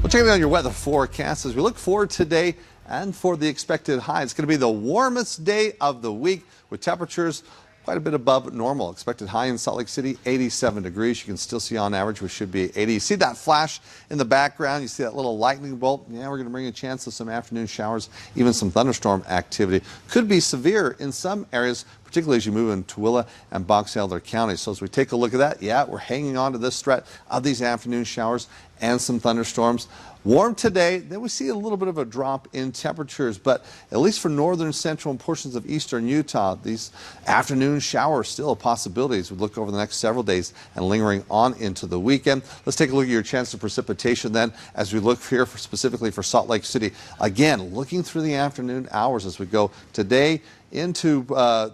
Well, checking out your weather forecast as we look forward today and for the expected high. It's going to be the warmest day of the week with temperatures quite a bit above normal. Expected high in Salt Lake City, 87 degrees. You can still see on average, which should be 80. You see that flash in the background? You see that little lightning bolt? Yeah, we're going to bring a chance of some afternoon showers, even some thunderstorm activity. Could be severe in some areas, particularly as you move in Tooele and Box Elder County. So as we take a look at that, yeah, we're hanging on to this threat of these afternoon showers and some thunderstorms. Warm today, then we see a little bit of a drop in temperatures, but at least for northern, central, and portions of eastern Utah, these afternoon showers still a possibility as we look over the next several days and lingering on into the weekend. Let's take a look at your chance of precipitation then as we look here specifically for Salt Lake City. Again, looking through the afternoon hours as we go today into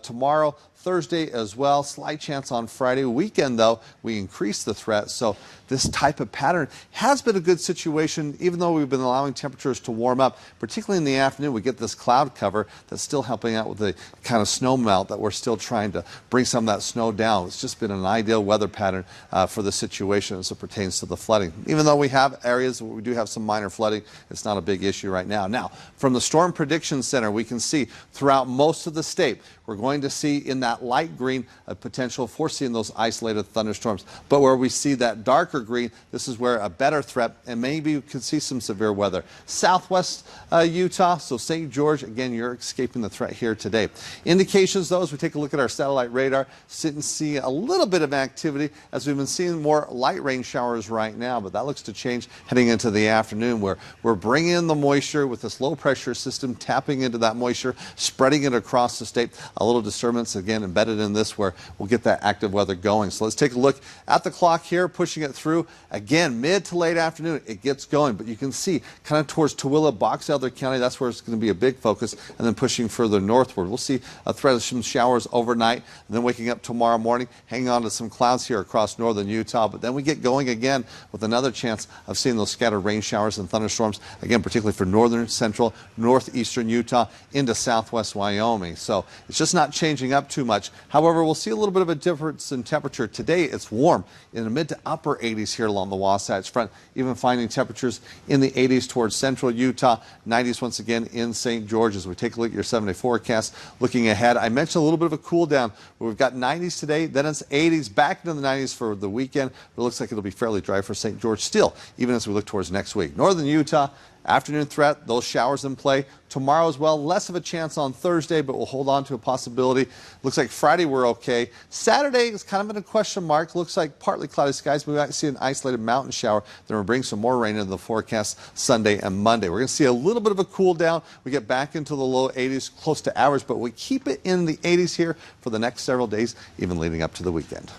tomorrow, Thursday as well. Slight chance on Friday. Weekend, though, we increase the threat. So this type of pattern has been a good situation, even though we've been allowing temperatures to warm up, particularly in the afternoon. We get this cloud cover that's still helping out with the kind of snow melt that we're still trying to bring some of that snow down. It's just been an ideal weather pattern for the situation as it pertains to the flooding. Even though we have areas where we do have some minor flooding, it's not a big issue right now. Now, from the Storm Prediction Center, we can see throughout most of the state, we're going to see in that light green a potential for seeing those isolated thunderstorms. But where we see that darker green, this is where a better threat, and maybe you could see some severe weather. Southwest Utah, so St. George, again, you're escaping the threat here today. Indications, though, as we take a look at our satellite radar, sit and see a little bit of activity as we've been seeing more light rain showers right now, but that looks to change heading into the afternoon where we're bringing in the moisture with this low pressure system, tapping into that moisture, spreading it across the state. A little disturbance, again, embedded in this where we'll get that active weather going. So let's take a look at the clock here, pushing it through. Again, mid to late afternoon, it gets going. But you can see kind of towards Tooele, Box Elder County, that's where it's going to be a big focus. And then pushing further northward. We'll see a threat of some showers overnight. And then waking up tomorrow morning, hanging on to some clouds here across northern Utah. But then we get going again with another chance of seeing those scattered rain showers and thunderstorms. Again, particularly for northern, central, northeastern Utah into southwest Wyoming. So it's just not changing up too much. However, we'll see a little bit of a difference in temperature. Today, it's warm in the mid to upper 80s here along the Wasatch Front, even finding temperatures in the 80s towards central Utah, 90s once again in St. George. As we take a look at your 7-day forecast, looking ahead, I mentioned a little bit of a cool down where we've got 90s today, then it's 80s, back into the 90s for the weekend. But it looks like it'll be fairly dry for St. George still, even as we look towards next week. Northern Utah, afternoon threat, those showers in play. Tomorrow as well, less of a chance on Thursday, but we'll hold on to a possibility. Looks like Friday we're okay. Saturday is kind of in a question mark. Looks like partly cloudy skies. We might see an isolated mountain shower. Then we'll bring some more rain into the forecast Sunday and Monday. We're going to see a little bit of a cool down. We get back into the low 80s, close to average, but we keep it in the 80s here for the next several days, even leading up to the weekend.